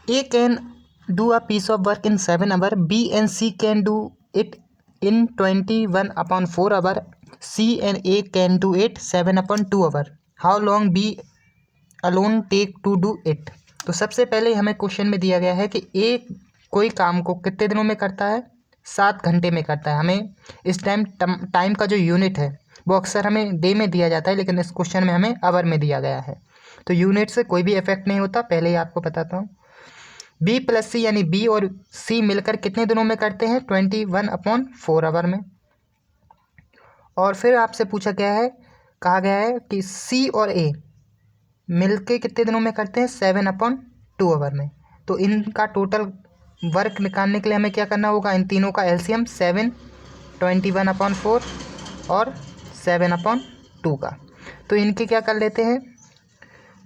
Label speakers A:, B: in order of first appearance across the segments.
A: A can do a piece of work in 7 hours. B and C can do it in 21/4 hours. C and A can do it 7/2 hours. How long B alone take to do it? तो सबसे पहले हमें question में दिया गया है कि ए कोई काम को कितने दिनों में करता है, 7 घंटे में करता है। हमें इस टाइम का जो यूनिट है वो अक्सर हमें डे में दिया जाता है, लेकिन इस क्वेश्चन में हमें आवर में दिया गया है। तो यूनिट से कोई भी इफेक्ट नहीं होता, पहले ही आपको बताता हूँ। बी प्लस सी यानी बी और सी मिलकर कितने दिनों में करते हैं, 21/4 आवर में। और फिर आपसे पूछा गया है, कहा गया है कि सी और ए मिलके कितने दिनों में करते हैं, 7/2 आवर में। तो इनका टोटल वर्क निकालने के लिए हमें क्या करना होगा, इन तीनों का एलसीएम 7, 21/4 और 7/2 का। तो इनके क्या कर लेते हैं,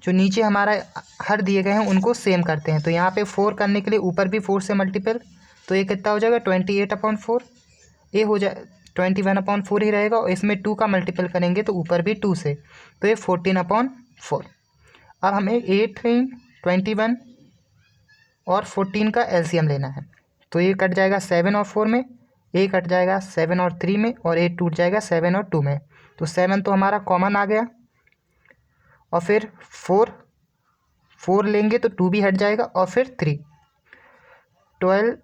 A: जो नीचे हमारा हर दिए गए हैं उनको सेम करते हैं। तो यहाँ पे 4 करने के लिए ऊपर भी 4 से मल्टीपल, तो ये कितना हो जाएगा, 28/4। ये हो जाए 21/4 ही रहेगा, और इसमें 2 का मल्टीपल करेंगे तो ऊपर भी 2 से, तो ये 14/4। अब हमें 18, 21 और 14 का एलसीएम लेना है। तो ये कट जाएगा 7 और 4 में, ये कट जाएगा 7 और 3 में, और ये टूट जाएगा 7 और 2 में। तो 7 तो हमारा कॉमन आ गया, और फिर 4 लेंगे तो 2 भी हट जाएगा, और फिर 3, 12,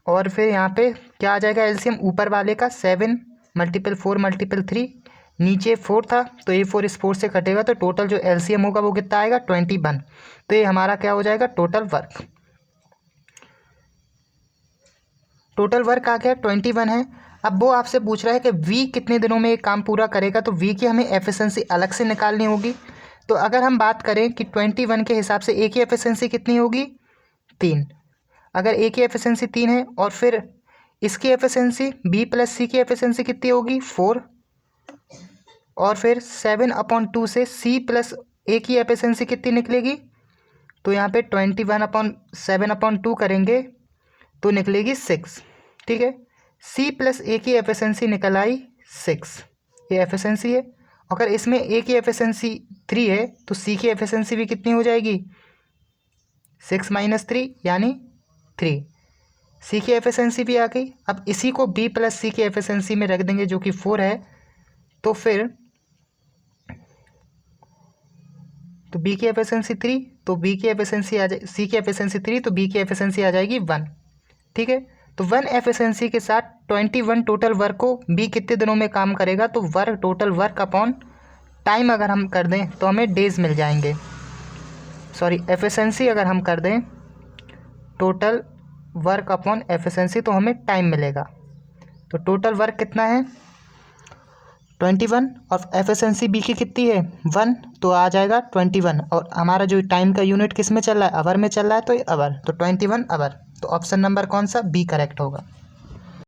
A: और फिर यहाँ पे क्या आ जाएगा एलसीएम ऊपर वाले का, 7 × 4 × 3, नीचे 4 था तो ये 4 इस 4 से कटेगा, तो टोटल जो एलसीएम होगा वो कितना आएगा, 21। तो ये हमारा क्या हो जाएगा, टोटल वर्क आ गया 21 है। अब वो आपसे पूछ रहा है कि वी कितने दिनों में ये काम पूरा करेगा, तो वी की हमें एफिशिएंसी अलग से निकालनी होगी। तो अगर हम बात करें कि 21 के हिसाब से ए की एफिशिएंसी कितनी होगी, 3। अगर ए की एफिशिएंसी 3 है, और फिर इसकी एफिशिएंसी बी प्लस सी की एफिशिएंसी कितनी होगी, 4, और फिर 7/2 से सी प्लस ए की एफिशिएंसी कितनी निकलेगी, तो यहाँ पे 21/7/2 करेंगे तो निकलेगी 6। ठीक है, सी प्लस ए की एफिशिएंसी निकल आई 6, ये एफिशिएंसी है। अगर इसमें ए की एफिशिएंसी 3 है तो सी की एफिशिएंसी भी कितनी हो जाएगी, 6 - 3 यानी 3। सी की एफिशिएंसी भी आ गई। अब इसी को बी प्लस सी की एफिशिएंसी में रख देंगे जो कि 4 है, तो फिर तो बी की एफिशिएंसी 3, तो बी की एफिशिएंसी आ जाए, सी की एफिशिएंसी 3 तो बी की एफिशिएंसी आ जाएगी 1। ठीक है, तो 1 एफिशिएंसी के साथ 21 टोटल वर्क को बी कितने दिनों में काम करेगा, तो टोटल वर्क अपॉन टाइम अगर हम कर दें तो हमें डेज मिल जाएंगे। सॉरी, एफिशिएंसी अगर हम कर दें टोटल वर्क अपॉन एफिशिएंसी तो हमें टाइम मिलेगा। तो टोटल वर्क कितना है, 21, और एफिशिएंसी बी की कितनी है, 1, तो आ जाएगा 21। और हमारा जो टाइम का यूनिट किस में चल रहा है, आवर में चल रहा है, तो ये आवर, तो 21 आवर। तो ऑप्शन नंबर कौन सा, बी करेक्ट होगा।